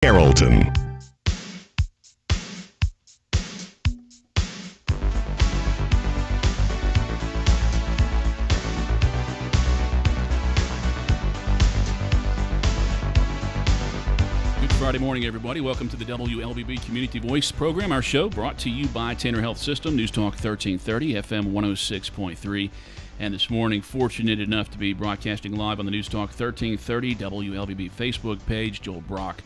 Carrollton. Good Friday morning, everybody. Welcome to the WLBB Community Voice program. Our show brought to you by Tanner Health System, News Talk 1330, FM 106.3. And this morning, fortunate enough to be broadcasting live on the News Talk 1330 WLBB Facebook page. Joel Brock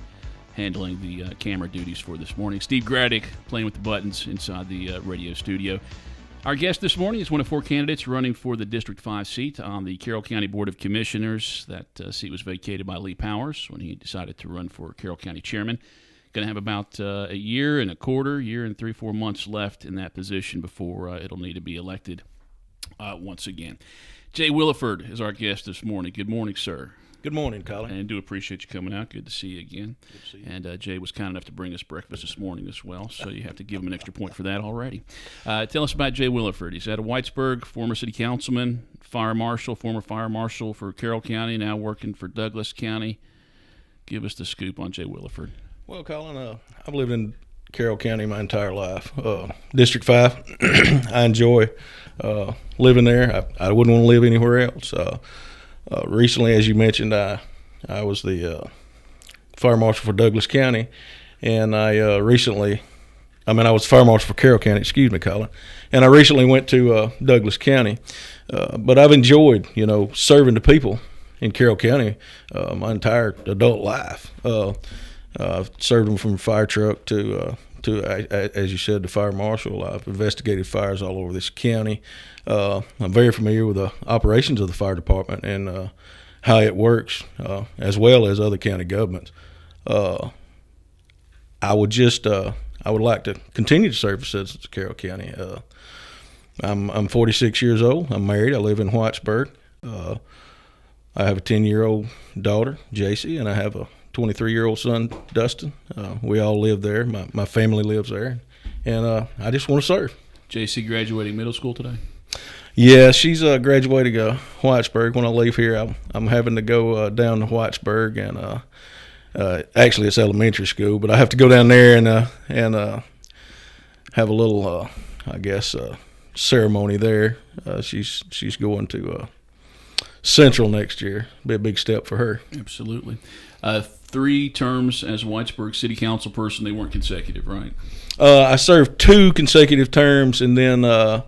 handling the camera duties for this morning. Steve Graddick playing with the buttons inside the radio studio. Our guest this morning is one of four candidates running for the District 5 seat on the Carroll County Board of Commissioners. That seat was vacated by Lee Powers when he decided to run for Carroll County Chairman. Going to have about a year and 3-4 months left in that position before it'll need to be elected once again. Jay Williford is our guest this morning. Good morning, sir. Good morning, Colin. And do appreciate you coming out. Good to see you again. Good to see you. And Jay was kind enough to bring us breakfast this morning as well, so you have to give him an extra point for that already. Tell us about Jay Williford. He's out of Whitesburg, former city councilman, former fire marshal for Carroll County, now working for Douglas County. Give us the scoop on Jay Williford. Well, Colin, I've lived in Carroll County my entire life. District 5, I enjoy living there. I wouldn't want to live anywhere else. Recently, as you mentioned, I was the fire marshal for Douglas County, and I was fire marshal for Carroll County, excuse me, Colin, and I recently went to Douglas County. But I've enjoyed, serving the people in Carroll County my entire adult life. I've served them from fire truck to as you said, the fire marshal. I've investigated fires all over this county. I'm very familiar with the operations of the fire department and how it works, as well as other county governments. I would like to continue to serve the citizens of Carroll County. I'm 46 years old. I'm married. I live in Whitesburg. I have a 10-year-old daughter, JC, and I have a 23-year-old son, Dustin. We all live there. My family lives there, and I just want to serve. JC graduating middle school today? Yeah, she's graduating Whitesburg. When I leave here, I'm having to go down to Whitesburg, and actually it's elementary school, but I have to go down there and have a little, ceremony there. She's going to Central next year. Be a big step for her. Absolutely. 3 terms as Whitesburg City Council person. They weren't consecutive, right? I served 2 consecutive terms, and then there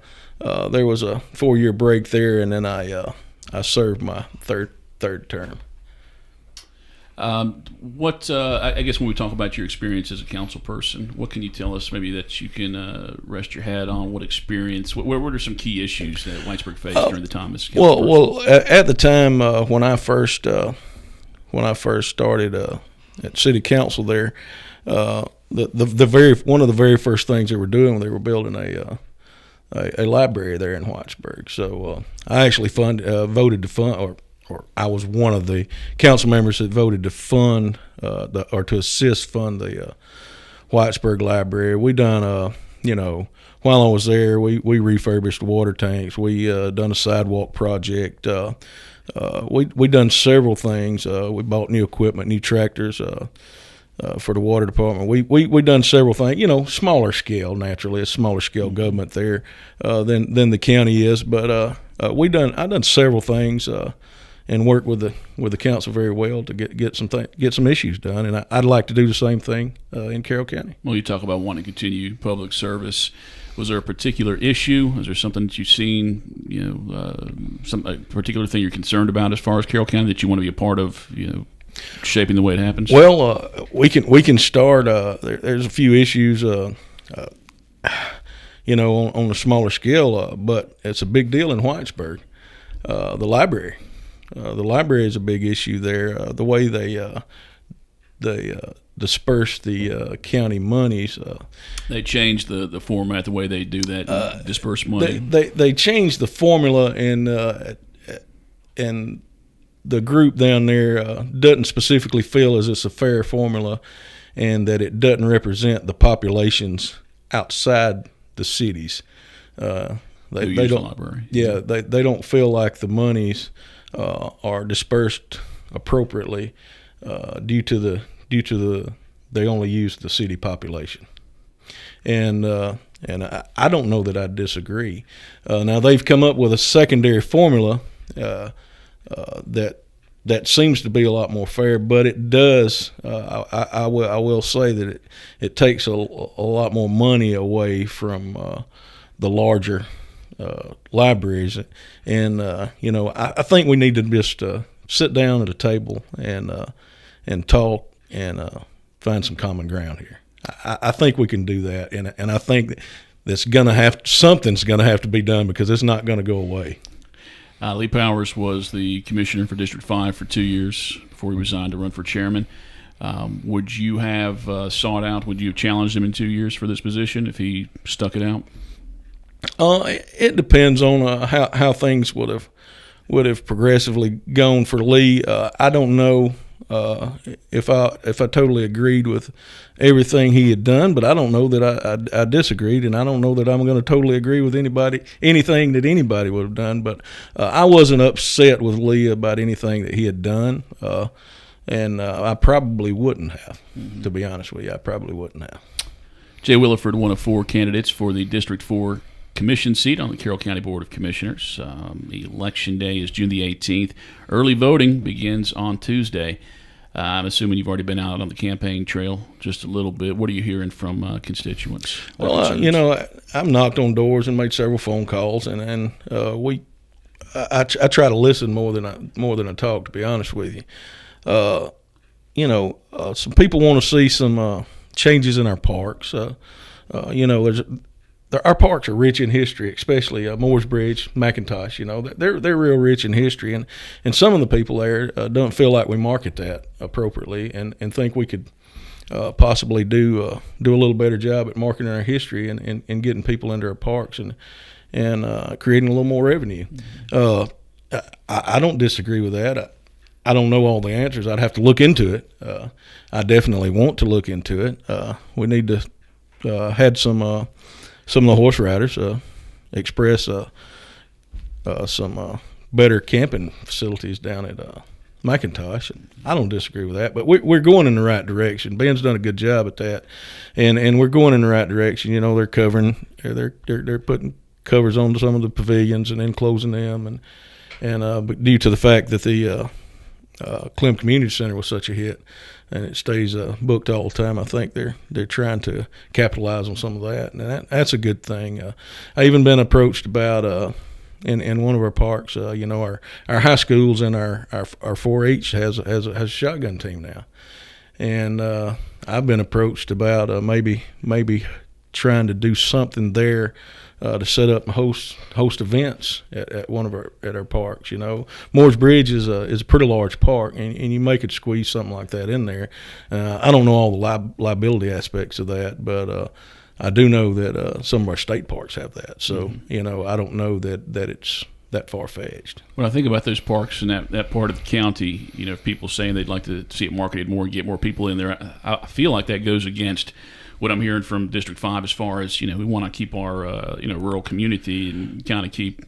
was a 4-year break there, and then I served my third term. I guess when we talk about your experience as a council person, what can you tell us maybe that you can rest your head on? What experience? What are some key issues that Whitesburg faced during the time as council person? Well, at the time when I first started at city council there, one of the very first things they were doing, they were building a library there in Whitesburg. So I actually voted to fund, or I was one of the council members that voted to fund to assist fund the Whitesburg library. We done while I was there, we refurbished water tanks. We done a sidewalk project. We done several things. We bought new equipment, new tractors for the water department. We done several things. Smaller scale. Naturally, a smaller scale government there than the county is. But I done several things and worked with the council very well to get some issues done. And I'd like to do the same thing in Carroll County. Well, you talk about wanting to continue public service. Was there a particular issue? Is there something that you've seen, some particular thing you're concerned about as far as Carroll County that you want to be a part of, shaping the way it happens? Well, we can start. There's a few issues, on a smaller scale, but it's a big deal in Whitesburg. The library. The library is a big issue there. The way they disperse the county monies. They changed the format, the way they do that, disperse money. They changed the formula, and the group down there doesn't specifically feel as it's a fair formula, and that it doesn't represent the populations outside the cities. They don't. Library. Yeah, they don't feel like the monies are dispersed appropriately due to the they only use the city population. And I don't know that I disagree. Now they've come up with a secondary formula that seems to be a lot more fair, but it does. I will say that it takes a lot more money away from the larger libraries, and I think we need to just sit down at a table and talk and find some common ground here. I think we can do that, and I think something's gonna have to be done, because it's not gonna go away. Lee Powers was the commissioner for District 5 for 2 years before he resigned to run for chairman. Would you have would you have challenged him in 2 years for this position if he stuck it out? It depends on how things would have progressively gone for Lee. I don't know if I totally agreed with everything he had done, but I don't know that I disagreed, and I don't know that I'm going to totally agree with anything that anybody would have done. But I wasn't upset with Lee about anything that he had done, and I probably wouldn't have, to be honest with you. I probably wouldn't have. Jay Williford, one of 4 candidates for the District 4 commission seat on the Carroll County Board of Commissioners. Election day is June the 18th. Early voting begins on Tuesday. I'm assuming you've already been out on the campaign trail just a little bit. What are you hearing from constituents? Well, I've knocked on doors and made several phone calls, and I try to listen more than I talk, to be honest with you. Some people want to see some changes in our parks. Our parks are rich in history, especially Moores Bridge, McIntosh. They're real rich in history, and some of the people there don't feel like we market that appropriately, and think we could possibly do a little better job at marketing our history and getting people into our parks and creating a little more revenue. I don't disagree with that. I don't know all the answers. I'd have to look into it. I definitely want to look into it. We need to had some of the horse riders express some better camping facilities down at McIntosh. I don't disagree with that, but we're going in the right direction. Ben's done a good job at that, and we're going in the right direction. They're covering, they're putting covers on some of the pavilions and then closing them, but due to the fact that the Clem Community Center was such a hit, and it stays booked all the time, I think they're trying to capitalize on some of that, and that's a good thing. I even been approached about in one of our parks. Our high schools and our 4-H has a shotgun team now, and I've been approached about maybe trying to do something there. To set up and host events at one of our parks. Moores Bridge is a pretty large park, and you may could squeeze something like that in there. I don't know all the liability aspects of that, but I do know that some of our state parks have that. So I don't know that it's that far-fetched. When I think about those parks in that part of the county, if people saying they'd like to see it marketed more and get more people in there, I feel like that goes against what I'm hearing from District 5 as far as, we want to keep our, rural community and kind of keep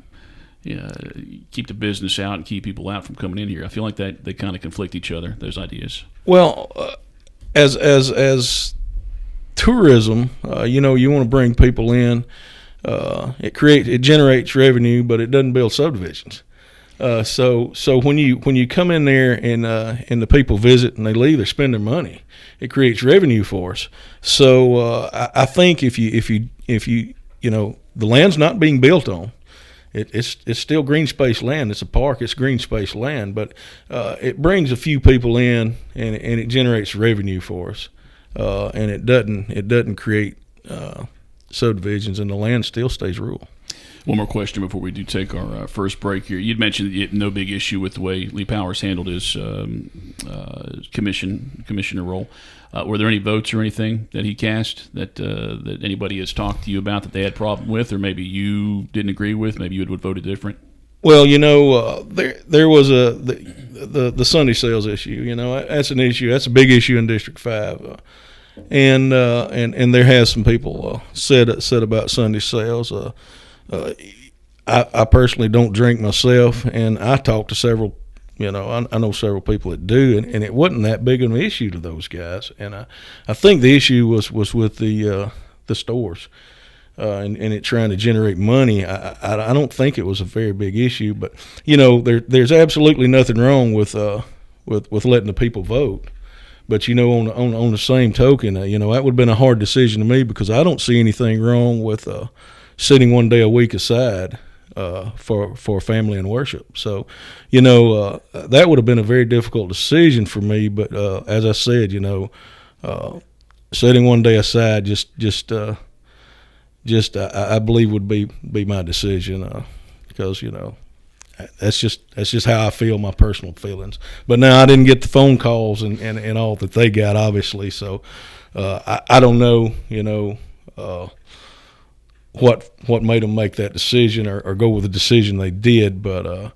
the business out and keep people out from coming in here. I feel like that they kind of conflict each other, those ideas. Well, as tourism, you want to bring people in. It generates revenue, but it doesn't build subdivisions. So when you come in there and the people visit and they leave, they spend their money. It creates revenue for us. So I think if you the land's not being built on, it's still green space land. It's a park. It's green space land, but it brings a few people in and it generates revenue for us. And it doesn't create subdivisions, and the land still stays rural. One more question before we do take our first break here. You'd mentioned that you had no big issue with the way Lee Powers handled his commissioner role. Were there any votes or anything that he cast that anybody has talked to you about that they had a problem with, or maybe you didn't agree with? Maybe you would have voted different? Well, there was the Sunday sales issue. That's an issue. That's a big issue in District 5. And there has some people said about Sunday sales. I personally don't drink myself, and I talked to several You know, I know several people that do, and it wasn't that big of an issue to those guys. And I think the issue was with the stores and it trying to generate money. I don't think it was a very big issue, but you know, there's absolutely nothing wrong with letting the people vote. But you know, on the same token, you know, that would have been a hard decision to me, because I don't see anything wrong with setting one day a week aside for family and worship. So, you know, that would have been a very difficult decision for me. But as I said, you know, setting one day aside just I believe would be my decision, because you know, that's just how I feel, my personal feelings. But now I didn't get the phone calls and all that they got, obviously. So I don't know, you know, what made them make that decision or go with the decision they did. But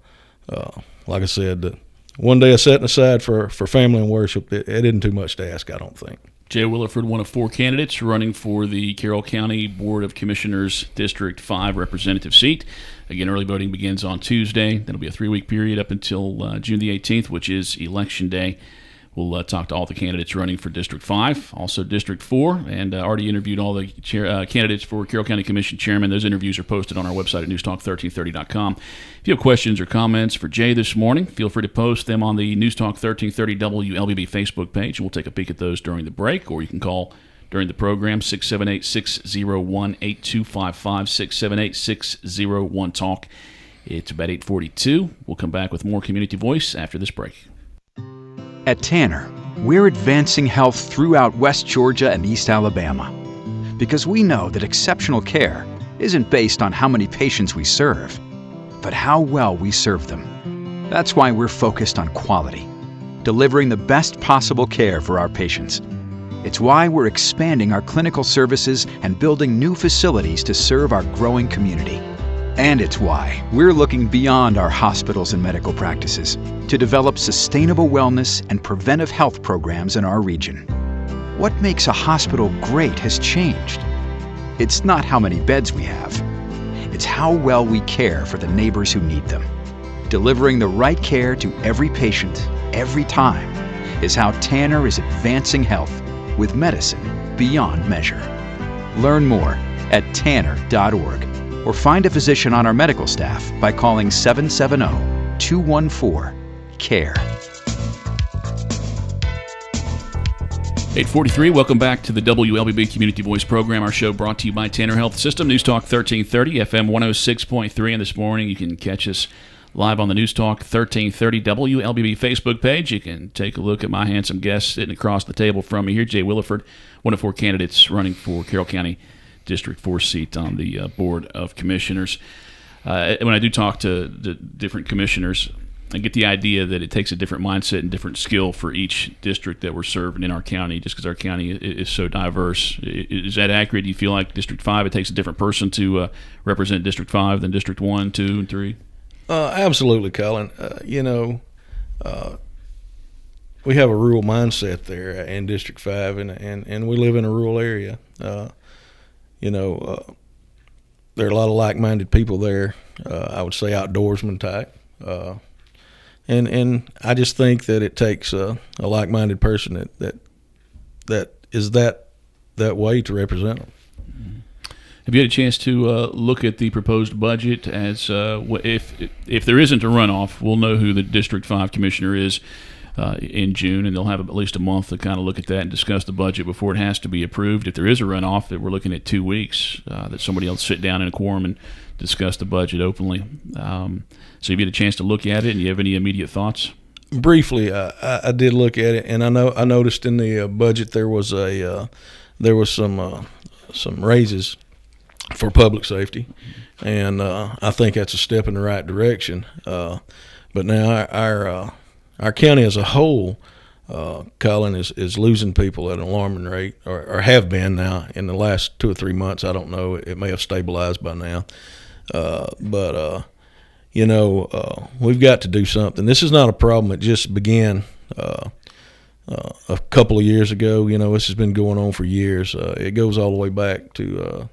like I said, one day I setting aside for family and worship, it isn't too much to ask, I don't think. Jay Williford, one of 4 candidates running for the Carroll County Board of Commissioners District 5 representative seat. Again, early voting begins on Tuesday. That'll be a 3-week period up until June the 18th, which is Election Day. We'll talk to all the candidates running for District 5, also District 4, and already interviewed all the candidates for Carroll County Commission Chairman. Those interviews are posted on our website at newstalk1330.com. If you have questions or comments for Jay this morning, feel free to post them on the Newstalk 1330 WLBB Facebook page, and we'll take a peek at those during the break, or you can call during the program, 678-601-8255, 678-601-TALK. It's about 8:42. We'll come back with more Community Voice after this break. At Tanner, we're advancing health throughout West Georgia and East Alabama, because we know that exceptional care isn't based on how many patients we serve, but how well we serve them. That's why we're focused on quality, delivering the best possible care for our patients. It's why we're expanding our clinical services and building new facilities to serve our growing community. And it's why we're looking beyond our hospitals and medical practices to develop sustainable wellness and preventive health programs in our region. What makes a hospital great has changed. It's not how many beds we have. It's how well we care for the neighbors who need them. Delivering the right care to every patient, every time, is how Tanner is advancing health with medicine beyond measure. Learn more at tanner.org. or find a physician on our medical staff by calling 770-214-CARE. 8:43, welcome back to the WLBB Community Voice program. Our show brought to you by Tanner Health System, Newstalk 1330, FM 106.3. And this morning you can catch us live on the Newstalk 1330 WLBB Facebook page. You can take a look at my handsome guest sitting across the table from me here, Jay Williford, one of 4 candidates running for Carroll County District 4 seat on the Board of Commissioners. When I do talk to the different commissioners, I get the idea that it takes a different mindset and different skill for each district that we're serving in our county, just because our county is so diverse. Is that accurate? Do you feel like District 5, it takes a different person to represent District 5 than District 1, 2, and 3? Absolutely, Colin. You know, we have a rural mindset there in District 5, and we live in a rural area. You know, there are a lot of like-minded people there. I would say outdoorsman type, and I just think that it takes a like-minded person that is that way to represent them. Have you had a chance to look at the proposed budget? As if there isn't a runoff, we'll know who the District 5 commissioner is in June, and they'll have at least a month to kind of look at that and discuss the budget before it has to be approved. If there is a runoff, that we're looking at 2 weeks, that somebody else sit down in a quorum and discuss the budget openly. So have you had a chance to look at it, and you have any immediate thoughts? Briefly, I did look at it, and I noticed in the budget there was some raises for public safety, and I think that's a step in the right direction. But now our county as a whole, Colin, is losing people at an alarming rate, or have been now in the last 2 or 3 months. I don't know. It may have stabilized by now. But you know, we've got to do something. This is not a problem that just began a couple of years ago. You know, this has been going on for years. It goes all the way back to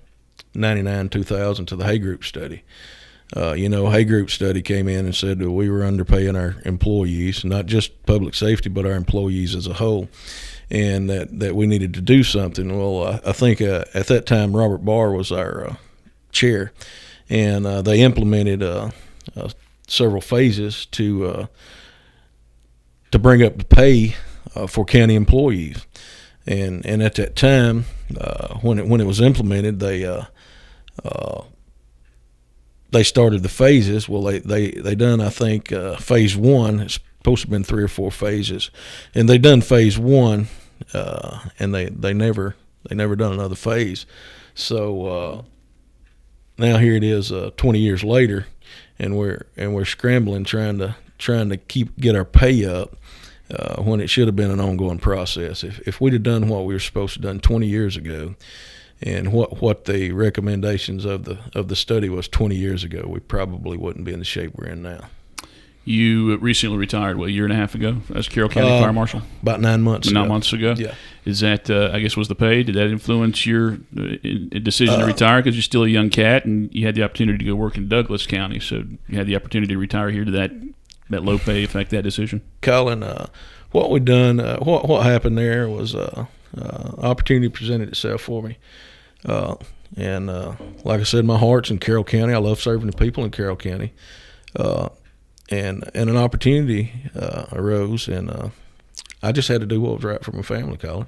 99, 2000 to the Hay Group study. Hay Group study came in and said that we were underpaying our employees, not just public safety, but our employees as a whole, and that we needed to do something. Well, I think at that time Robert Barr was our chair, and they implemented several phases to bring up the pay for county employees. And at that time, when it was implemented, they started the phases. Well, they done, I think, phase one. It's supposed to have been 3 or 4 phases, and they done phase one, and they never done another phase. So now here it is, 20 years later, and we're scrambling trying to get our pay up. When it should have been an ongoing process. If we'd have done what we were supposed to have done 20 years ago, and what the recommendations of the study was 20 years ago, we probably wouldn't be in the shape we're in now. You recently retired, a year and a half ago as Carroll County Fire Marshal? About 9 months ago. 9 months ago? Yeah. Is that, I guess, was the pay? Did that influence your decision to retire? Because you're still a young cat, and you had the opportunity to go work in Douglas County, so you had the opportunity to retire here. Did that low pay affect that decision? Colin, what we done, what happened there was opportunity presented itself for me. And like I said, my heart's in Carroll County. I love serving the people in Carroll County. And an opportunity arose, and I just had to do what was right for my family, Colin.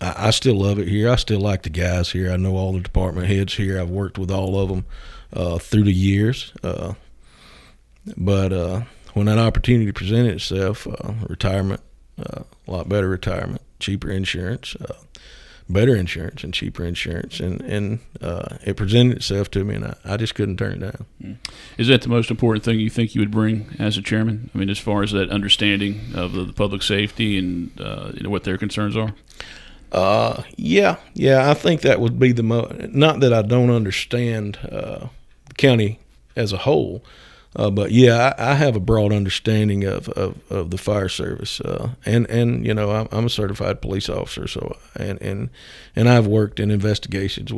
I still love it here. I still like the guys here. I know all the department heads here. I've worked with all of them through the years. But when that opportunity presented itself, retirement, a lot better retirement, cheaper insurance, better insurance and cheaper insurance, and it presented itself to me, and I just couldn't turn it down. Is that the most important thing you think you would bring as a chairman? I mean, as far as that understanding of the public safety and what their concerns are? Yeah, I think that would be the most. Not that I don't understand the county as a whole. But yeah, I have a broad understanding of the fire service, and I'm a certified police officer, so and I've worked in investigations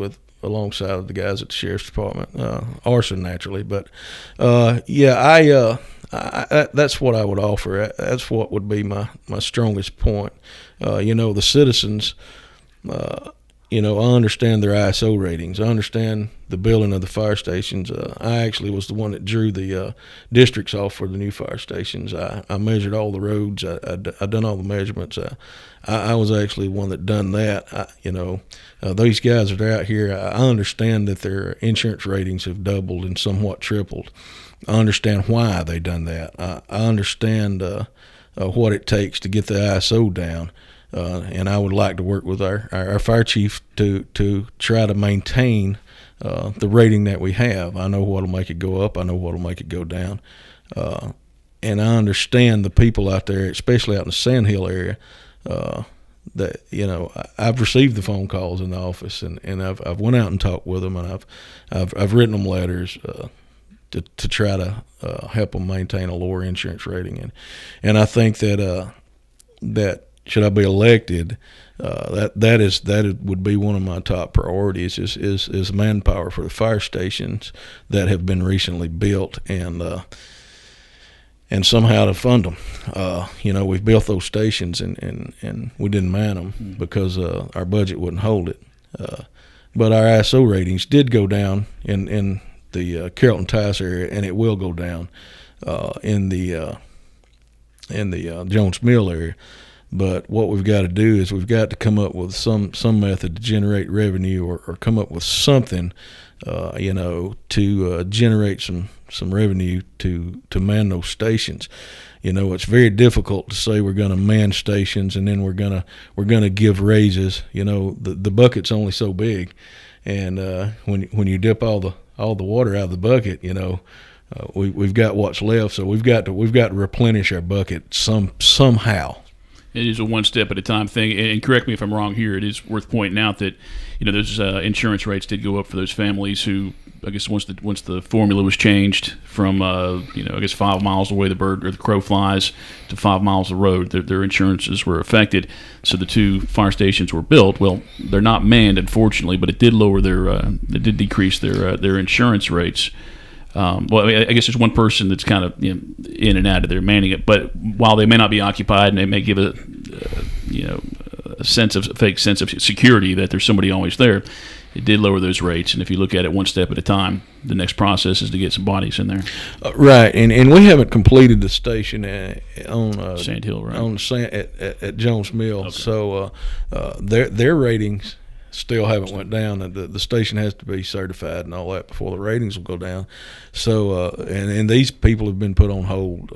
alongside the guys at the sheriff's department, arson naturally, but I that's what I would offer. That's what would be my strongest point. The citizens. I understand their ISO ratings. I understand the building of the fire stations. I actually was the one that drew the districts off for the new fire stations. I measured all the roads. I done all the measurements. I was actually the one that done that. These guys that are out here, I understand that their insurance ratings have doubled and somewhat tripled. I understand why they done that. I understand what it takes to get the ISO down. And I would like to work with our fire chief to try to maintain the rating that we have. I know what'll make it go up. I know what'll make it go down. And I understand the people out there, especially out in the Sand Hill area, that I've received the phone calls in the office, and I've went out and talked with them, and I've written them letters to try to help them maintain a lower insurance rating. And I think that should I be elected, that would be one of my top priorities is manpower for the fire stations that have been recently built, and somehow to fund them. We've built those stations and we didn't man them because our budget wouldn't hold it. But our ISO ratings did go down in the Carrollton Tice area, and it will go down in the Jones Mill area. But what we've got to do is we've got to come up with some method to generate revenue, or come up with something, to generate some revenue to man those stations. It's very difficult to say we're going to man stations and then we're gonna give raises. The bucket's only so big, and when you dip all the water out of the bucket, we've got what's left, so we've got to replenish our bucket somehow. It is a one step at a time thing. And correct me if I'm wrong here. It is worth pointing out that those insurance rates did go up for those families who, I guess, once the formula was changed from I guess 5 miles away the bird or the crow flies to 5 miles of road, their insurances were affected. So the 2 fire stations were built. Well, they're not manned, unfortunately, but it did lower it did decrease their insurance rates. Well, I guess there's one person that's kind of in and out of there manning it, but while they may not be occupied and they may give a fake sense of security that there's somebody always there, it did lower those rates. And if you look at it one step at a time, the next process is to get some bodies in there. Right, and we haven't completed the station on Sand Hill, right? On at Jones Mill, okay. So their ratings still haven't went down. The station has to be certified and all that before the ratings will go down. So and these people have been put on hold,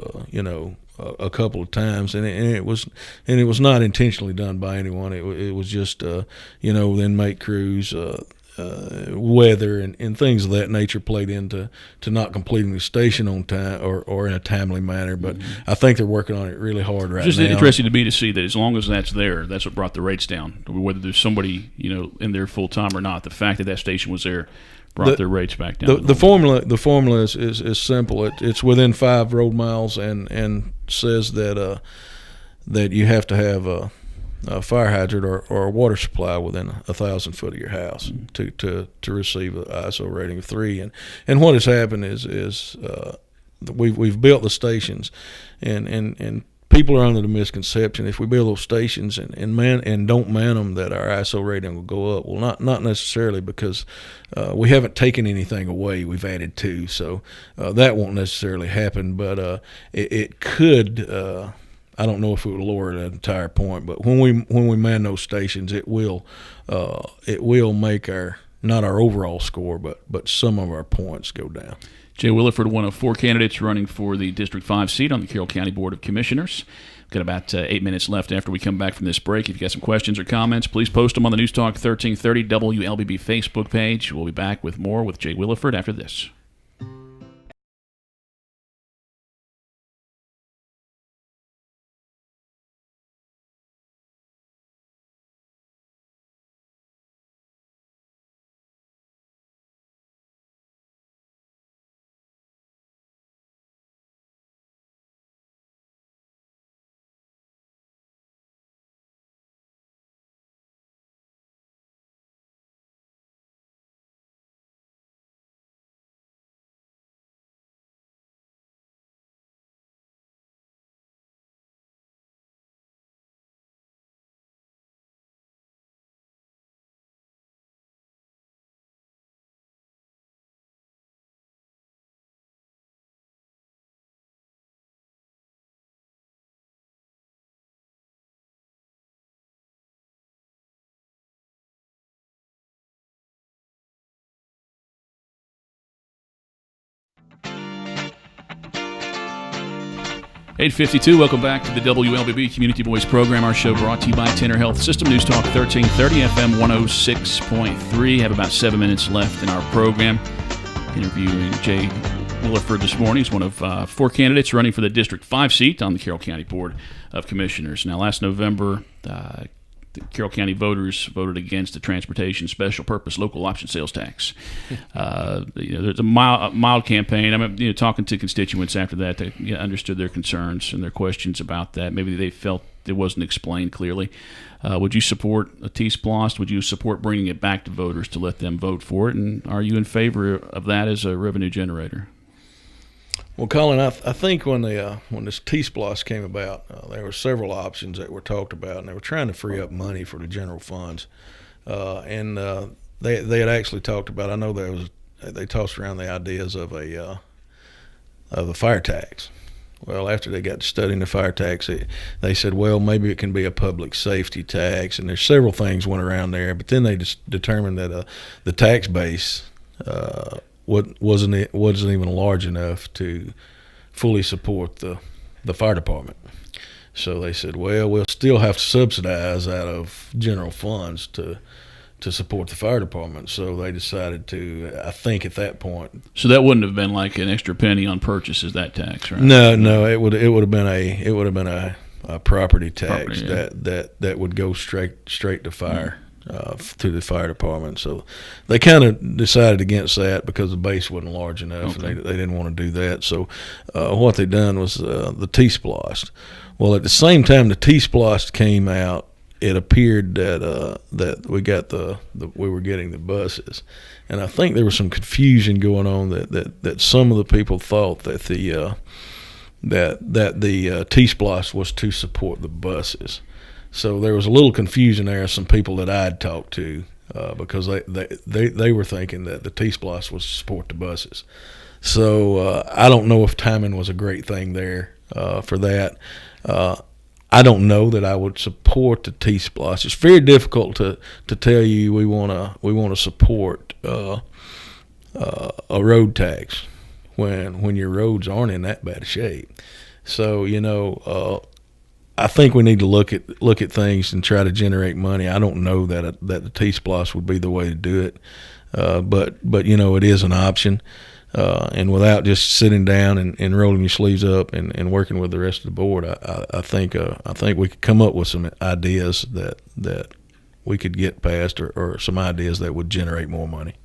a couple of times, and it was not intentionally done by anyone. It was just the inmate crews, weather and things of that nature played into not completing the station on time or in a timely manner. But I think they're working on it really hard right now. It's just interesting to me to see that as long as that's there, that's what brought the rates down. Whether there's somebody in there full time or not, the fact that station was there brought their rates back down. The formula is simple. It's within 5 road miles and says that you have to have a fire hydrant or a water supply within 1,000 foot of your house to receive an ISO rating of 3. And what has happened is we've built the stations and people are under the misconception if we build those stations and don't man them that our ISO rating will go up. Well, not necessarily, because we haven't taken anything away. We've added 2, so that won't necessarily happen. But it could. I don't know if it would lower that entire point, but when we man those stations, it will make not our overall score, but some of our points go down. Jay Williford, one of 4 candidates running for the District 5 seat on the Carroll County Board of Commissioners. We've got about 8 minutes left after we come back from this break. If you've got some questions or comments, please post them on the News Talk 1330 WLBB Facebook page. We'll be back with more with Jay Williford after this. (8:52). Welcome back to the WLBB Community Voice program. Our show brought to you by Tanner Health System. News Talk 1330 FM 106.3. Have about 7 minutes left in our program. Interviewing Jay Williford this morning. He's one of 4 candidates running for the District 5 seat on the Carroll County Board of Commissioners. Now, last November, the Carroll County voters voted against the transportation special purpose local option sales tax. There's a mild campaign. I'm talking to constituents after that. They understood their concerns and their questions about that. Maybe they felt it wasn't explained clearly. Would you support a T-SPLOST? Would you support bringing it back to voters to let them vote for it? And are you in favor of that as a revenue generator? Well, Colin, I think when this T-SPLOST came about, there were several options that were talked about, and they were trying to free up money for the general funds. And they had actually talked about. I know they tossed around the ideas of a fire tax. Well, after they got to studying the fire tax, they said, well, maybe it can be a public safety tax, and there's several things went around there. But then they just determined that the tax base wasn't even large enough to fully support the fire department. So they said, well, we'll still have to subsidize out of general funds to support the fire department. So they decided to, I think at that point. So that wouldn't have been like an extra penny on purchases, that tax, right? No, it would have been a property tax yeah. that would go straight to fire. To the fire department. So they kind of decided against that because the base wasn't large enough, and they didn't want to do that. So what they done was the T-Splost. Well, at the same time the T-Splost came out, it appeared that we got we were getting the buses. And I think there was some confusion going on that some of the people thought that the T-Splost was to support the buses. So there was a little confusion there. Some people that I'd talked to, because they were thinking that the T-Splost was to support the buses. So I don't know if timing was a great thing there for that. I don't know that I would support the T-Splost. It's very difficult to tell you we want to support a road tax when your roads aren't in that bad shape. So I think we need to look at things and try to generate money. I don't know that the T-Splost would be the way to do it, but it is an option. And without just sitting down and rolling your sleeves up and working with the rest of the board, I think we could come up with some ideas that we could get passed, or some ideas that would generate more money.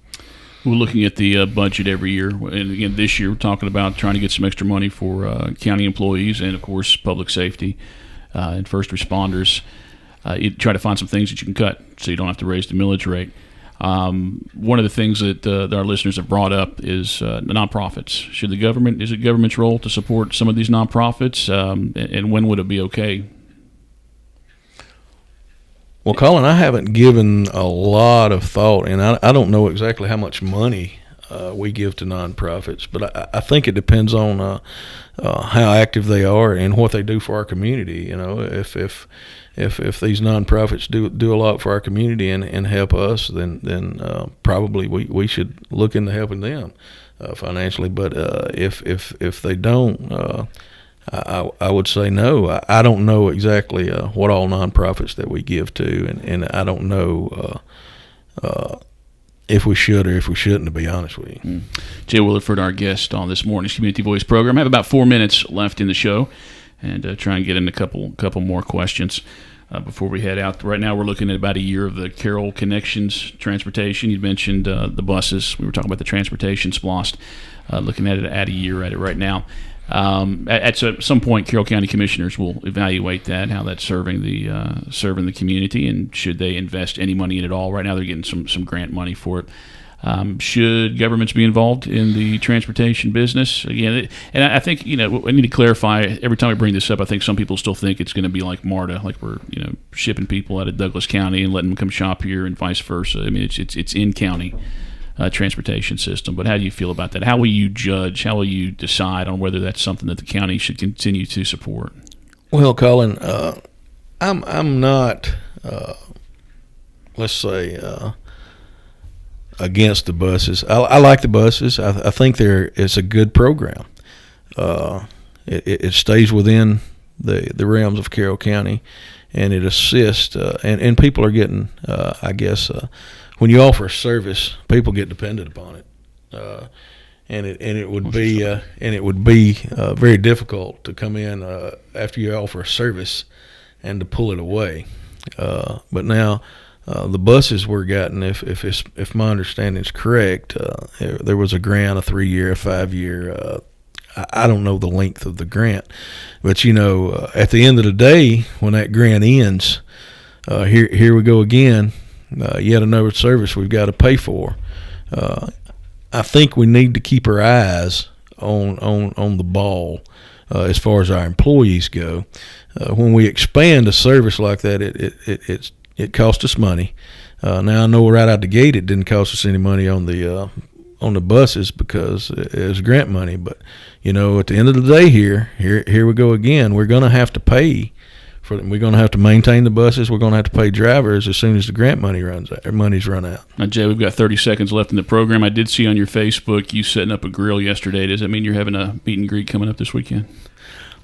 We're looking at the budget every year, and again this year we're talking about trying to get some extra money for county employees and of course public safety. And first responders, you try to find some things that you can cut so you don't have to raise the millage rate. One of the things that our listeners have brought up is the nonprofits. Is it government's role to support some of these nonprofits, and when would it be okay? Well, Colin, I haven't given a lot of thought, and I don't know exactly how much money we give to nonprofits, but I think it depends on how active they are and what they do for our community. If these nonprofits do a lot for our community and help us, then probably we should look into helping them financially. But if they don't, I would say no. I don't know exactly what all nonprofits that we give to, and I don't know if we should or if we shouldn't, to be honest with you. Jay Williford, our guest on this morning's Community Voice program. I have about 4 minutes left in the show, and try and get in a couple more questions before we head out. Right now we're looking at about a year of the Carroll Connections transportation. You mentioned the buses. We were talking about the transportation splost, looking at a year at it right now. At some point, Carroll County Commissioners will evaluate that, how that's serving the community, and should they invest any money in it all. Right now, they're getting some grant money for it. Should governments be involved in the transportation business? Again, and I think I need to clarify. Every time I bring this up, I think some people still think it's going to be like MARTA, like we're shipping people out of Douglas County and letting them come shop here, and vice versa. I mean, it's in county. Transportation system. But how do you feel about that? How will you judge? How will you decide on whether that's something that the county should continue to support? Well, Colin, I'm not, let's say, against the buses. I like the buses. I think it's a good program. It stays within the realms of Carroll County, and it assists. And people are getting, I guess. When you offer a service, people get dependent upon it, and it would be very difficult to come in after you offer a service and to pull it away. But now the buses we're getting, if my understanding is correct, there was a grant, a 3-year, a 5-year. I don't know the length of the grant, but at the end of the day, when that grant ends, here we go again. Yet another service we've got to pay for. I think we need to keep our eyes on the ball as far as our employees go. When we expand a service like that, it costs us money. Now I know right out the gate it didn't cost us any money on the buses because it was grant money. But at the end of the day, here we go again. We're going to have to pay. We're going to have to maintain the buses. We're going to have to pay drivers as soon as the grant money's run out. Now, Jay, we've got 30 seconds left in the program. I did see on your Facebook you setting up a grill yesterday. Does that mean you're having a meet and greet coming up this weekend?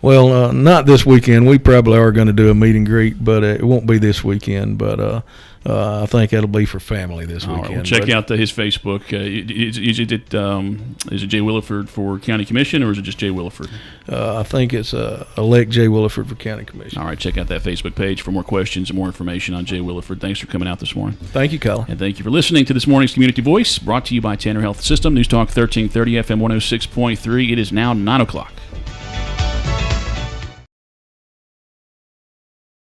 Well, not this weekend. We probably are going to do a meet and greet, but it won't be this weekend. But I think it'll be for family this weekend. All right, well, check out his Facebook. Is it Jay Williford for County Commission, or is it just Jay Williford? I think it's elect Jay Williford for County Commission. All right, check out that Facebook page for more questions and more information on Jay Williford. Thanks for coming out this morning. Thank you, Colin. And thank you for listening to this morning's Community Voice, brought to you by Tanner Health System, News Talk 1330 FM 106.3. It is now 9 o'clock.